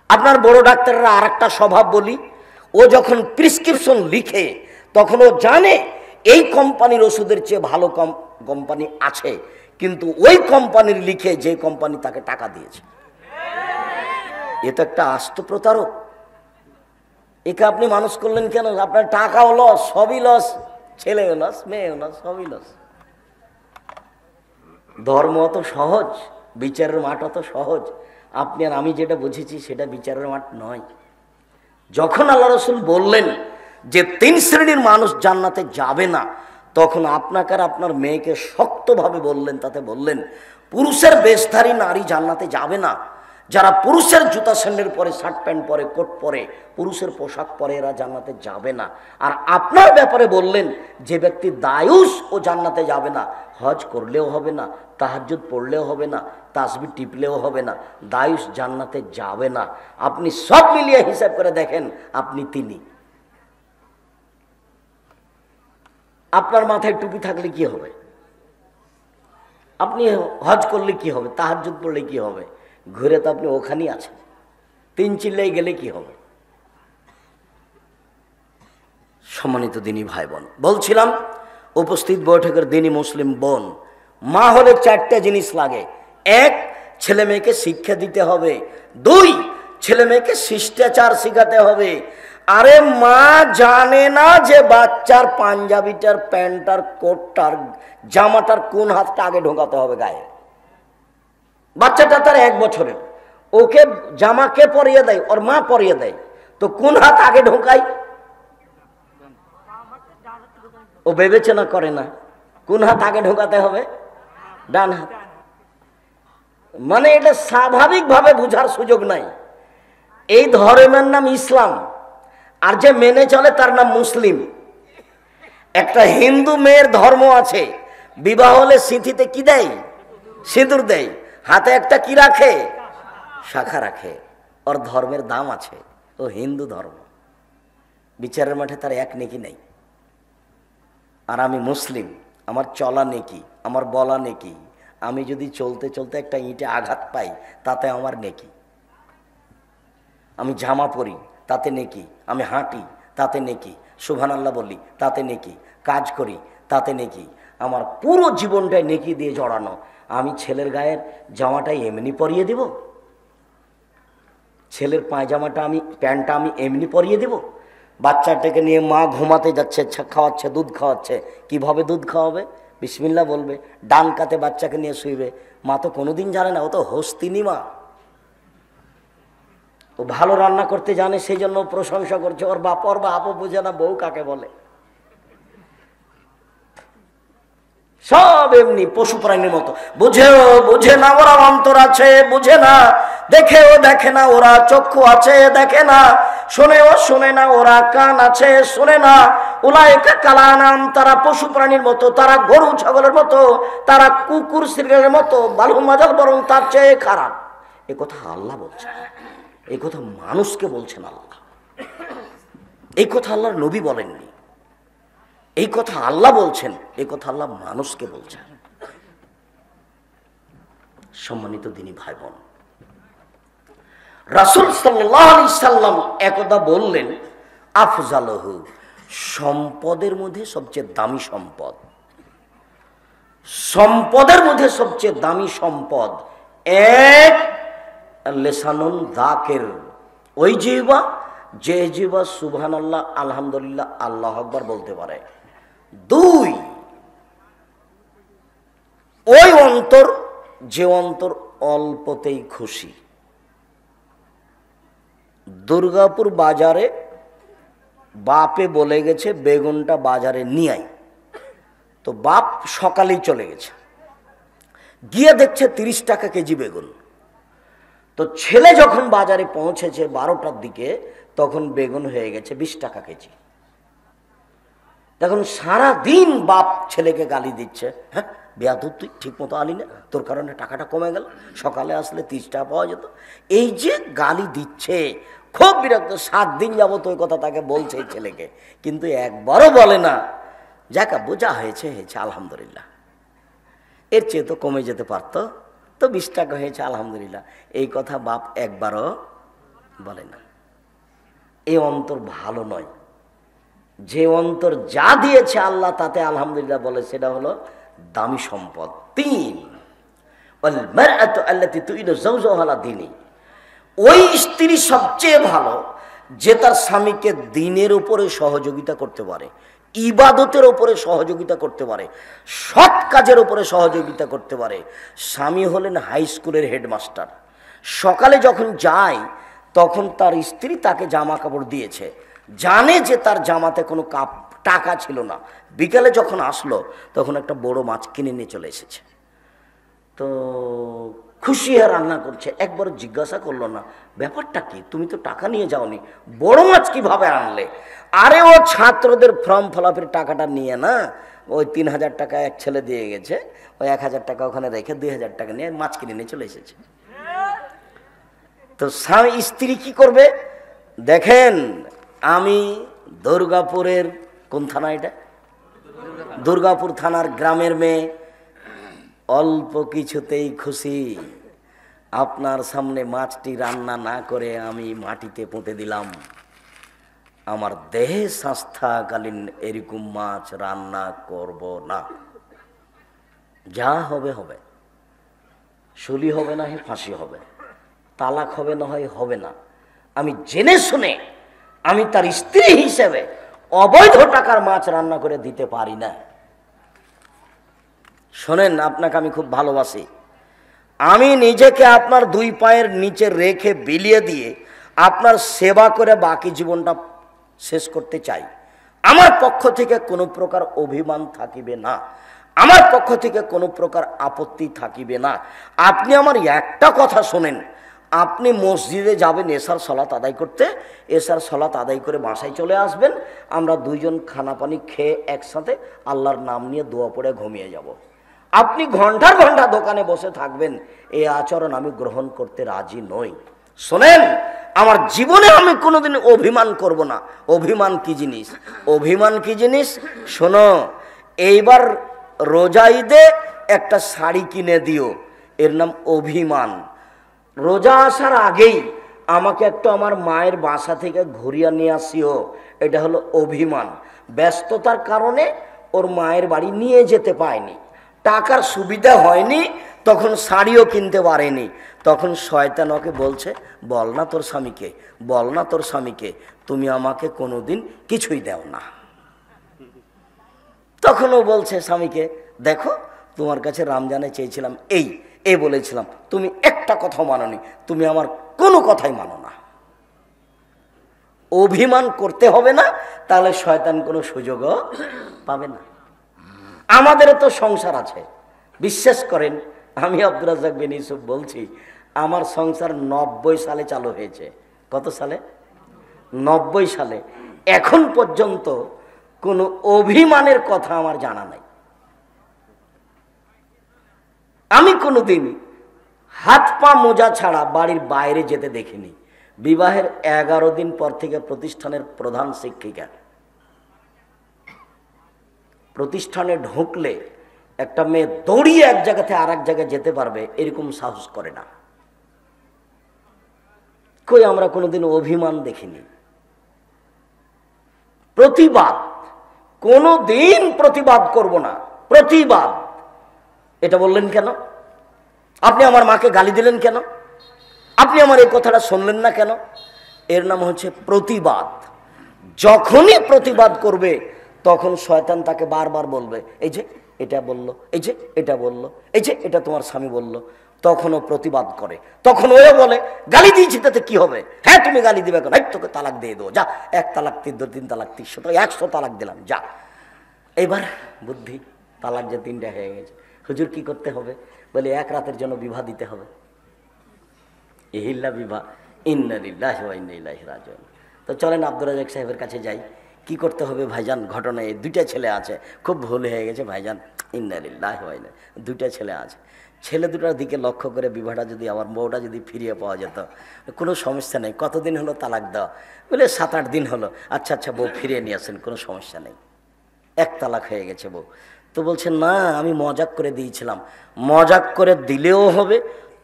আপনার বড় ডাক্তারের আর একটা স্বভাব বলি, ও যখন প্রেসক্রিপশন লিখে তখন ও জানে এই কোম্পানির ওষুধের চেয়ে ভালো কোম্পানি আছে, কিন্তু ওই কোম্পানির লিখে যে কোম্পানি তাকে টাকা দিয়েছে। এ তো একটা আস্ত প্রতারক। একে আপনি মানুষ করলেন কেন? আপনার টাকাও লস, সবই লস, ছেলেও লস, মেয়েও লস, সবই লস। ধর্ম অত সহজ, বিচারের মাঠ অত সহজ। আপনি আর আমি যেটা বুঝেছি সেটা বিচারের মাঠ নয়। যখন আল্লাহ রসুল বললেন যে 3 শ্রেণীর মানুষ জান্নাতে যাবে না, তখন আপনাকে আর আপনার মেয়েকে শক্তভাবে বললেন, তাতে বললেন পুরুষের বেশধারী নারী জান্নাতে যাবে না। যারা পুরুষের জুতা স্যান্ডেল পরে, শার্ট প্যান্ট পরে, কোট পরে, পুরুষের পোশাক পরে, এরা জান্নাতে যাবে না। আর আপনার ব্যাপারে বললেন যে ব্যক্তি দায়ুস ও জান্নাতে যাবে না। হজ করলেও হবে না, তাহাজ্জুদ পড়লেও হবে না, তাসবিহ টিপলেও হবে না, দায়ুস জান্নাতে যাবে না। আপনি সব মিলিয়ে হিসাব করে দেখেন, আপনি তিনি। আপনার মাথায় টুপি থাকলে কি হবে? আপনি হজ করলে কি হবে? তাহাজ্জুদ পড়লে কি হবে? ঘুরে তো আপনি ওখানেই আছেন। 3 চিল্লাই গেলে কি হবে? সম্মানিত দিনী ভাই বোন, বলছিলাম উপস্থিত বৈঠকের দিনী মুসলিম বোন, মা হলে 4টা জিনিস লাগে। 1, ছেলে মেয়েকে শিক্ষা দিতে হবে। 2, ছেলে মেয়েকে শিষ্টাচার শিখাতে হবে। আরে মা জানে না যে বাচ্চার পাঞ্জাবিটার, প্যান্টার, কোটটার, জামাটার কোন হাতটা আগে ঢোকাতে হবে গায়ে। বাচ্চাটা তার 1 বছরের, ওকে জামা কে পরিয়ে দেয়? ওর মা পরিয়ে দেয়। তো কোন হাত আগে ঢোকায়? ও বিবেচনা করে না কোন হাত আগে ঢোকাতে হবে? ডান হাত। মানে এটা স্বাভাবিকভাবে বুঝার সুযোগ নাই। এই ধর্মের নাম ইসলাম, আর যে মেনে চলে তার নাম মুসলিম। একটা হিন্দু মেয়ের ধর্ম আছে, বিবাহ হলে সিঁথিতে কি দেয়? সিঁদুর দেয়। হাতে একটা কি রাখে? শাখা রাখে। ওর ধর্মের দাম আছে, ও হিন্দু ধর্ম। বিচারের মাঠে তার এক নেকি নেই। আর আমি মুসলিম, আমার চলা নেকি, আমার বলা নেকি। আমি যদি চলতে চলতে একটা ইঁটে আঘাত পাই, তাতে আমার নেকি। আমি জামা পরি, তাতে নেকি। আমি হাঁটি, তাতে নেকি। সুবহানাল্লাহ বলি, তাতে নেকি। কাজ করি, তাতে নেকি। আমার পুরো জীবনটাই নেকি দিয়ে জড়ানো। আমি ছেলের গায়ের জামাটাই এমনি পরিয়ে দেব? ছেলের পায়জামাটা প্যান্টটা আমি এমনি পরিয়ে দেব? বাচ্চাটাকে নিয়ে মা ঘুমাতে যাচ্ছে, খাওয়াচ্ছে, দুধ খাওয়াচ্ছে। কিভাবে দুধ খাওয়াবে? বিসমিল্লাহ বলবে, ডান কাতে বাচ্চাকে নিয়ে শুইবে। মা তো কোনোদিন জানে না, ও তো হস্তিনী মা। ও ভালো রান্না করতে জানে, সেই জন্য প্রশংসা করছে। ওর বাপও বোঝে না বউ কাকে বলে। সব এমনি পশু প্রাণীর মতো। বুঝে না, ওরা অন্তর আছে, বুঝে না। দেখে না, ওরা চক্ষু আছে, দেখে না। শোনে না, ওরা কান আছে, শোনে না। উলাইকা কালানাম, তারা পশু প্রাণীর মতো, তারা গরু ছাগলের মতো, তারা কুকুর শ্রীগালের মতো, বালু মাজাল, বরং তার চেয়ে খারাপ। এ কথা আল্লাহ বলছেন, এই কথা মানুষকে বলছেন আল্লাহ। এই কথা আল্লাহর নবী বলেননি। এই কথা আল্লাহ বলছেন, এই কথা আল্লাহ মানুষকে বলছেন। সম্মানিত দিনী ভাই বোন, রাসূল সাল্লাল্লাহু আলাইহি সাল্লাম একদা বললেন, আফজালহু, সম্পদের মধ্যে সবচেয়ে দামি সম্পদ, সম্পদের মধ্যে সবচেয়ে দামি সম্পদ এক, লেসানুন যাকির, ওই জিহ্বা যে জিহ্বা সুবহানাল্লাহ, আলহামদুলিল্লাহ, আল্লাহু আকবার বলতে পারে। দুই, ওই অন্তর যে অন্তর অল্পতেই খুশি। দুর্গাপুর বাজারে বাপে বলে গেছে বেগুনটা বাজারে নিয়ে আয়, তো বাপ সকালেই চলে গেছে, গিয়ে দেখছে 30 টাকা কেজি বেগুন। তো ছেলে যখন বাজারে পৌঁছেছে 12টার দিকে, তখন বেগুন হয়ে গেছে 20 টাকা কেজি। তখন সারা দিন বাপ ছেলেকে গালি দিচ্ছে, হ্যাঁ বেয়াদব, তুই ঠিক মতো আলি না, তোর কারণে টাকাটা কমে গেল, সকালে আসলে 30 টাকা পাওয়া যেত। এই যে গালি দিচ্ছে, খুব বিরক্ত। 7 দিন যাবত ওই কথা তাকে বলছে এই ছেলেকে, কিন্তু একবারও বলে না যাক আব্বু, যা হয়েছে আলহামদুলিল্লাহ, এর চেয়ে তো কমে যেতে পারতো, তো 20 টাকা হয়েছে আলহামদুলিল্লাহ। এই কথা বাপ একবারও বলে না। এই অন্তর ভালো নয়। যে অন্তর যা দিয়েছে আল্লাহ তাতে আলহামদুলিল্লাহ বলে, সেটা হলো দামি সম্পদ। 3, ওই স্ত্রী সবচেয়ে ভালো যে তার স্বামীকে দিনের উপরে সহযোগিতা করতে পারে, ইবাদতের উপরে সহযোগিতা করতে পারে, সৎ কাজের উপরে সহযোগিতা করতে পারে। স্বামী হলেন হাই স্কুলের হেডমাস্টার। সকালে যখন যায় তখন তার স্ত্রী তাকে জামা কাপড় দিয়েছে, জানে যে তার জামাতে কোনো টাকা ছিল না। বিকালে যখন আসলো তখন একটা বড় মাছ কিনে নিয়ে চলে এসেছে। তো খুশি হয়ে রান্না করছে, একবার জিজ্ঞাসা করলো না ব্যাপারটা কি, তুমি তো টাকা নিয়ে যাওনি, বড় মাছ কিভাবে আনলে? আরে ও ছাত্রদের ফর্ম ফিলাপের টাকাটা নিয়ে না, ওই 3000 টাকা এক ছেলে দিয়ে গেছে, ওই 1000 টাকা ওখানে রেখে 2000 টাকা নিয়ে মাছ কিনে নিয়ে চলে এসেছে। তো স্বামী স্ত্রী কি করবে দেখেন। আমি দুর্গাপুরের কোন থানা এটা? দুর্গাপুর থানার গ্রামের মেয়ে, অল্প কিছুতেই খুশি। আপনার সামনে মাছটি রান্না না করে আমি মাটিতে পুঁতে দিলাম। আমার দেহে স্বাস্থ্যকালীন এরকম মাছ রান্না করব না। যা হবে হবে, শুলি হবে না হয় ফাঁসি হবে, তালাক হবে না হয় হবে না। আমি জেনে শুনে আমি তার স্ত্রী হিসেবে অবৈধ টাকার মাছ রান্না করে দিতে পারি না। শোনেন, আপনাকে আমি খুব ভালোবাসি। আমি নিজেকে আপনার 2 পায়ের নিচে রেখে বিলিয়ে দিয়ে আপনার সেবা করে বাকি জীবনটা শেষ করতে চাই। আমার পক্ষ থেকে কোনো প্রকার অভিমান থাকিবে না, আমার পক্ষ থেকে কোনো প্রকার আপত্তি থাকিবে না। আপনি আমার একটা কথা শোনেন, আপনি মসজিদে যাবেন এশার সালাত আদায় করতে, এশার সালাত আদায় করে বাসায় চলে আসবেন, আমরা 2জন খানা পানি খেয়ে একসাথে আল্লাহর নাম নিয়ে দোয়া পড়ে ঘুমিয়ে যাব। আপনি ঘন্টার ঘন্টা দোকানে বসে থাকবেন, এই আচরণ আমি গ্রহণ করতে রাজি নই। শোনেন, আমার জীবনে আমি কোনোদিন অভিমান করব না। অভিমান কি জিনিস? অভিমান কি জিনিস শোনো, এইবার রোজা ঈদে একটা শাড়ি কিনে দিও, এর নাম অভিমান। রোজা আসার আগেই আমাকে একটু আমার মায়ের বাসা থেকে ঘুরিয়ে নিয়ে আসিও, এটা হলো অভিমান। ব্যস্ততার কারণে ওর মায়ের বাড়ি নিয়ে যেতে পায়নি, টাকার সুবিধা হয়নি, তখন শাড়িও কিনতে পারেনি। তখন শয়তান ওকে বলছে, বল না তোর স্বামীকে, বল না তোর স্বামীকে, তুমি আমাকে কোনোদিন কিছুই দাও না। তখন ও বলছে স্বামীকে, দেখো তোমার কাছে রমজানে চেয়েছিলাম এই বলেছিলাম, তুমি একটা কথাও মানোনি, তুমি আমার কোনো কথাই মানো না। অভিমান করতে হবে না, তাহলে শয়তান কোনো সুযোগও পাবে না। আমাদেরও তো সংসার আছে, বিশ্বাস করেন। আমি আব্দুর রাজ্জাক বিন ইউসুফ বলছি, আমার সংসার 90 সালে চালু হয়েছে। কত সালে? 90 সালে। এখন পর্যন্ত কোনো অভিমানের কথা আমার জানা নাই। আমি কোনোদিন হাত পা মোজা ছাড়া বাড়ির বাইরে যেতে দেখিনি। বিবাহের 11 দিন পর থেকে প্রতিষ্ঠানের প্রধান শিক্ষিকা, প্রতিষ্ঠানে ঢুকলে একটা মেয়ে দৌড়িয়ে এক জায়গা থেকে আর এক জায়গায় যেতে পারবে এরকম সাহস করে না। কই আমরা কোনোদিন অভিমান দেখিনি। প্রতিবাদ, কোনোদিন প্রতিবাদ করব না। প্রতিবাদ, এটা বললেন কেন? আপনি আমার মাকে গালি দিলেন কেন? আপনি আমার এই কথাটা শুনলেন না কেন? এর নাম হচ্ছে প্রতিবাদ। যখনই প্রতিবাদ করবে তখন শয়তান তাকে বারবার বলবে, এই যে এটা বললো, এই যে এটা বললো, এই যে এটা তোমার স্বামী বললো। তখনও প্রতিবাদ করে, তখন ওও বলে, গালি দিয়েছি তাতে কি হবে? হ্যাঁ তুমি গালি দিবে কেন? তোকে তালাক দিয়ে দেবো, যা। 1 তালাক 3 তালাক 100 তালাক দিলাম, যা। এবার বুদ্ধি, তালাক যে 3টা হয়ে গেছে, হুজুর কি করতে হবে? বলে 1 রাতের জন্য বিবাহ দিতে হবে। ইহিল্লা বিবাহ, ইন্না লিল্লাহি ওয়া ইন্না ইলাইহি রাজিউন। তো চলেন আব্দুর রাজ্জাক সাহেবের কাছে যাই। কি করতে হবে ভাইজান? ঘটনায় 2টা ছেলে আছে, খুব ভুল হয়ে গেছে ভাইজান, ইন্না লিল্লাহি ওয়া ইন্না। 2টা ছেলে আছে, ছেলে দুটার দিকে লক্ষ্য করে বিবাহটা যদি, আমার বউটা যদি ফিরিয়ে পাওয়া যেত, কোনো সমস্যা নেই। কতদিন হলো তালাক দেওয়া? বলে 7-8 দিন হলো। আচ্ছা আচ্ছা, বউ ফিরিয়ে নিয়ে আসেন, কোনো সমস্যা নেই। 1 তালাক হয়ে গেছে বউ। তো বলছে না, আমি মজাক করে দিয়েছিলাম। মজাক করে দিলেও হবে,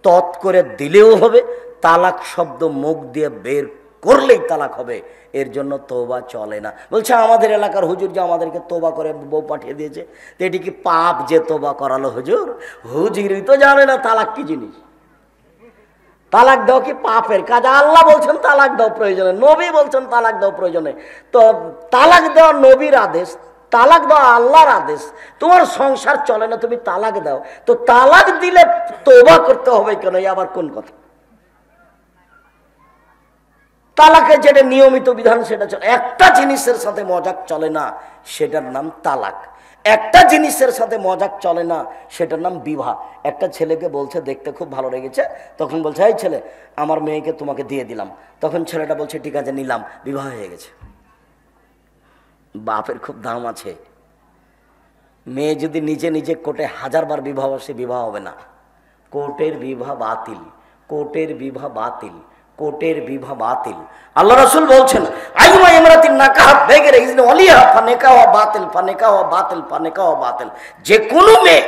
তৎ করে দিলেও হবে, তালাক শব্দ মুখ দিয়ে বের করলেই তালাক হবে, এর জন্য তওবা চলে না। বলছে আমাদের এলাকার হুজুর যে আমাদেরকে তওবা করে বউ পাঠিয়ে দিয়েছে, তো এটি কি পাপ যে তওবা করালো হুজুর? হুজুরই তো জানে না তালাক কি জিনিস। তালাক দাও কি পাপের কাজ? আল্লাহ বলছেন তালাক দাও প্রয়োজনে, নবী বলছেন তালাক দাও প্রয়োজনে। তো তালাক দেওয়া নবীর আদেশ, তালাক দেওয়া আল্লাহর আদেশ। তোমার সংসার চলে না, তুমি তালাক দাও। তো তালাক দিলে তওবা করতে হবে কেন? আবার কোন কথা? তালাকের যেটা নিয়মিত বিধান সেটা চলে। একটা জিনিসের সাথে মজাক চলে না, সেটার নাম তালাক। একটা জিনিসের সাথে মজাক চলে না, সেটার নাম বিবাহ। একটা ছেলেকে বলছে দেখতে খুব ভালো লেগেছে, তখন বলছে এই ছেলে আমার মেয়েকে তোমাকে দিয়ে দিলাম। তখন ছেলেটা বলছে ঠিক আছে নিলাম, বিবাহ হয়ে গেছে। বাপের খুব দাম আছে। মেয়ে যদি নিজে নিজে কোর্টে 1000 বার বিবাহ বসে, বিবাহ হবে না। কোর্টের বিবাহ বাতিল, কোর্টের বিবাহ বাতিল, কোর্টের বিবাহ বাতিল। আল্লাহ রাসূল বলছেন আইমা ইমরাতিন নাকাহাত বেগের ইজনে ওয়ালিহা ফানিকাহ বাতিল, ফানিকাহ বাতিল, ফানিকাহ বাতিল। যে কোনো মেয়ে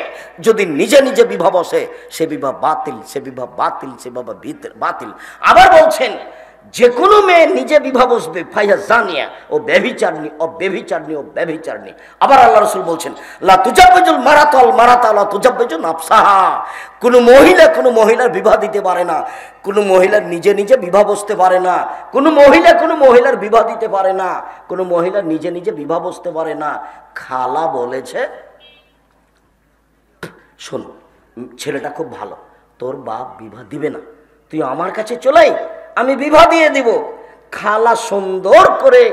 যদি নিজে নিজে বিবাহ বসে, সে বিবাহ বাতিল, সে বিবাহ বাতিল, সে বিবাহ বাতিল। আবার বলছেন যে কোনো মেয়ে নিজে বিবাহ বসবে, ফাইয়া জানিয়া, ও ব্যভিচারণী, ও ব্যভিচারণী, ও ব্যভিচারণী। আবার আল্লাহ রাসূল বলছেন লা তুজাব্বিজুল মারাতাল মারাতা লা তুজাব্বিজু নাফসাহা। কোনো মহিলা কোনো মহিলার বিবাহ দিতে পারে না, কোনো মহিলার নিজে নিজে বিবাহ বসতে পারে না, কোনো মহিলা কোনো মহিলার বিবাহ দিতে পারে না, কোনো মহিলা নিজে নিজে বিবাহ বসতে পারে না। খালা বলেছে শোন ছেলেটা খুব ভালো, তোর বাপ বিবাহ দিবে না, তুই আমার কাছে চলে আয়, আমি বিবাহ দিয়ে দিব। খালা সুন্দর করে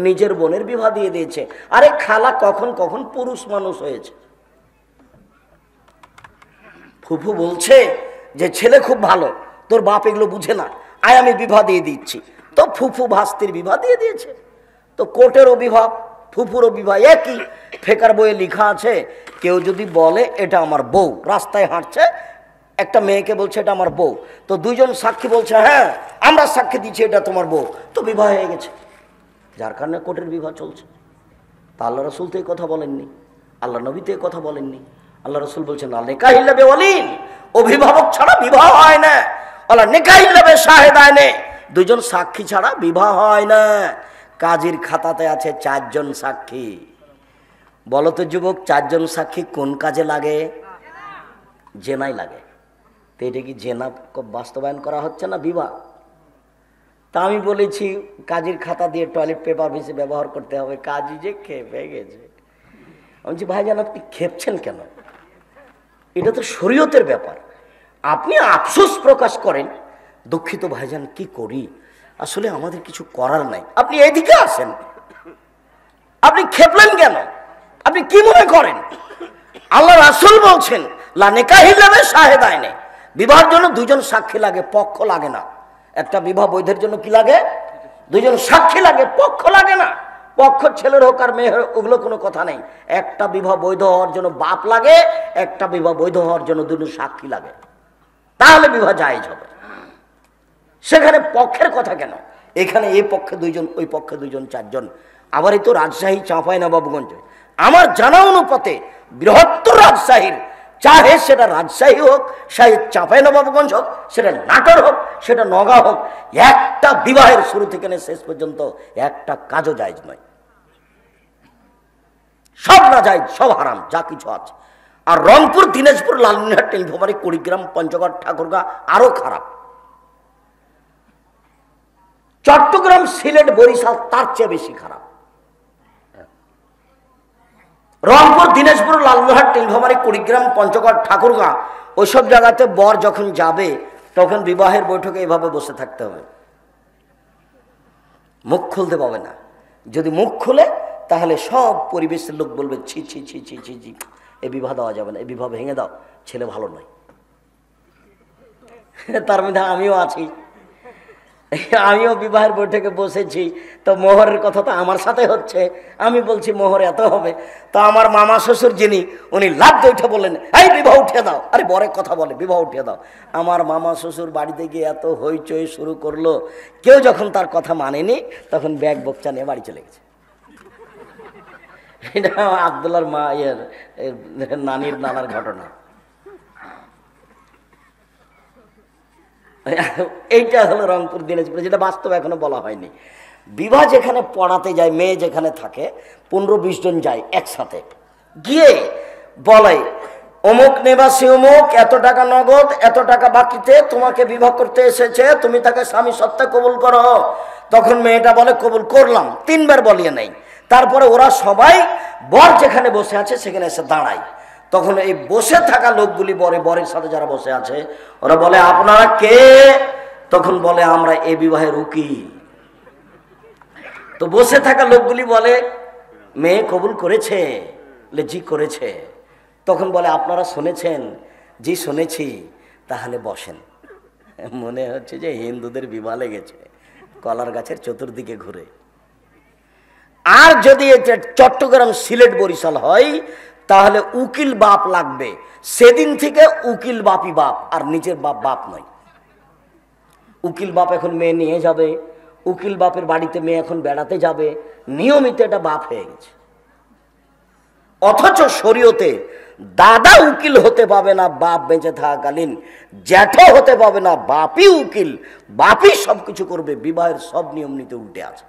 নিজের বোনের বিবাহ দিয়ে দিয়েছে। আরে খালা কখন কখন পুরুষ মানুষ হয়েছে। ফুফু বলছে যে ছেলে খুব ভালো, তোর বাপ এগুলো বুঝে না, আয় আমি বিবাহ দিয়ে দিচ্ছি। তো ফুফু ভাস্তির বিবাহ দিয়ে দিয়েছে। তো কোর্টেরও বিবাহ, ফুফুরও বিবাহ একই। ফেকার বইয়ে লেখা আছে, কেউ যদি বলে এটা আমার বউ, রাস্তায় হাঁটছে, একটা মেয়েকে বলছে এটা আমার বউ, তো দুইজন সাক্ষী বলছে হ্যাঁ আমরা সাক্ষী দিচ্ছি এটা তোমার বউ, তো বিবাহ হয়ে গেছে, যার কারণে কোর্টের বিবাহ চলছে। তা আল্লাহ রসুল তো এই কথা বলেননি, আল্লাহ নবী তো এই কথা বলেননি। আল্লাহ রসুল বলছেন না নেকাহিল্লা বেওয়ালিন, অভিভাবক ছাড়া বিবাহ হয় না। আল্লাহ নেকাহিল্লা বে শাহেদানে, দুজন সাক্ষী ছাড়া বিবাহ হয় না। কাজীর খাতাতে আছে 4 জন সাক্ষী। বলো তো যুবক, 4 জন সাক্ষী কোন কাজে লাগে? জেনাই লাগে। তো এটা কি জেনা বাস্তবায়ন করা হচ্ছে না বিবাহ? তা আমি বলেছি কাজীর খাতা দিয়ে টয়লেট পেপার বেশি ব্যবহার করতে হবে, কাজী যে খেপে গেছে। আমি বলছি ভাইজান আপনি খেপছেন কেন? এটা তো শরীয়তের ব্যাপার, আপনি আফসোস প্রকাশ করেন দুঃখিত ভাইজান কি করি, আসলে আমাদের কিছু করার নাই। আপনি এদিকে আসেন, আপনি খেপলেন কেন? আপনি কি মনে করেন? আল্লাহ রাসূল বলছেন লা নিকাহিল্লা বে শাহেদাইনে, বিবাহের জন্য 2 জন সাক্ষী লাগে, পক্ষ লাগে না। একটা বিবাহ বৈধের জন্য কি লাগে? 2 জন সাক্ষী লাগে, পক্ষ লাগে না। পক্ষ ছেলের হোক আর মেয়ের হোক, ওগুলো কোনো কথা নেই। একটা বিবাহ বৈধ হওয়ার জন্য বাপ লাগে, একটা বিবাহ বৈধ হওয়ার জন্য 2 জন সাক্ষী লাগে, তাহলে বিবাহ জায়েজ হবে। সেখানে পক্ষের কথা কেন? এখানে এই পক্ষে 2 জন, ওই পক্ষে 2 জন, 4 জন। আবার এই তো রাজশাহী চাঁপাইনবাবগঞ্জ, আমার জানা অনুপাতে বৃহত্তর রাজশাহীর, চাহে সেটা রাজশাহী হোক, চাহে চাঁপাইনবাবগঞ্জ হোক, সেটা নাটোর হোক, সেটা নওগাঁ হোক, একটা বিবাহের শুরু থেকে শেষ পর্যন্ত একটা কাজও জায়েজ নয়। সব না জায়েজ, সব হারাম, যা কিছু আছে। আর রংপুর, দিনাজপুর, লালমনিরহাট, নীলফামারী, কুড়িগ্রাম, পঞ্চগড়, ঠাকুরগাঁ আরো খারাপ। চট্টগ্রাম, সিলেট, বরিশাল তার চেয়ে বেশি খারাপ। রংপুর, দিনাজপুর, লালমনিরহাট, নীলফামারী, কুড়িগ্রাম, পঞ্চগড়, ঠাকুরগাঁ ওইসব জায়গাতে বর যখন যাবে তখন বিবাহের বৈঠকে এভাবে বসে থাকতে হবে, মুখ খুলতে পাবে না। যদি মুখ খুলে তাহলে সব পরিবেশের লোক বলবে ছি ছি ছি ছি ছি ছি, এ বিবাহ দেওয়া যাবে না, এ বিবাহ ভেঙে দাও, ছেলে ভালো নয়। তার মধ্যে আমিও আছি, আমিও বিবাহের বৈঠকে বসেছি, তো মোহরের কথা তো আমার সাথে হচ্ছে। আমি বলছি মোহর এত হবে, তো আমার মামা শ্বশুর যিনি, উনি লাফ দিয়ে উঠে বললেন এই বিবাহ উঠিয়ে দাও। আরে বরের কথা বলে, বিবাহ উঠিয়ে দাও। আমার মামা শ্বশুর বাড়িতে গিয়ে এত হইচই শুরু করলো, কেউ যখন তার কথা মানেনি তখন ব্যাগ বকচা নিয়ে বাড়ি চলে গেছে। এটা আব্দুল্লাহর মা নানির নানার ঘটনা। এইটা হলো রংপুর, দিনাজপুর, যেটা বাস্তব এখনো বলা হয়নি। বিবাহ যেখানে পড়াতে যায়, মেয়ে যেখানে থাকে, 15-20 জন যায় একসাথে, গিয়ে বলে অমুক নিবাসী অমুক, এত টাকা নগদ, এত টাকা বাকিতে তোমাকে বিবাহ করতে এসেছে, তুমি তাকে স্বামী সত্ত্বে কবুল করো। তখন মেয়েটা বলে কবুল করলাম, 3 বার বলিয়ে নেই। তারপরে ওরা সবাই বর যেখানে বসে আছে সেখানে এসে দাঁড়ায়। তখন এই বসে থাকা লোকগুলি বরের সাথে যারা বসে আছে ওরা বলে আপনারা কে? তখন বলে আমরা এই বিবাহের উকিল। তো বসে থাকা লোকগুলি বলে মেয়ে কবুল করেছে? জি করেছে। তখন বলে আপনারা শুনেছেন? জি শুনেছি। তাহলে বসেন। মনে হচ্ছে যে হিন্দুদের বিবাহ লেগেছে, কলার গাছের চতুর্দিকে ঘুরে। আর যদি চট্টগ্রাম, সিলেট, বরিশাল হয় তাহলে উকিল বাপ লাগবে। সেদিন থেকে উকিল বাপই বাপ, আর নিজের বাপ বাপ নয়। উকিল বাপ এখন মেয়ে নিয়ে যাবে, উকিল বাপের বাড়িতে মেয়ে এখন বেড়াতে যাবে, নিয়মিত এটা বাপ হয়ে গেছে। অথচ শরীয়তে দাদা উকিল হতে পাবে না বাপ বেঁচে থাকাকালীন, জ্যাঠো হতে পাবে না, বাপই উকিল, বাপই সবকিছু করবে। বিবাহের সব নিয়ম নীতি উল্টে আছে।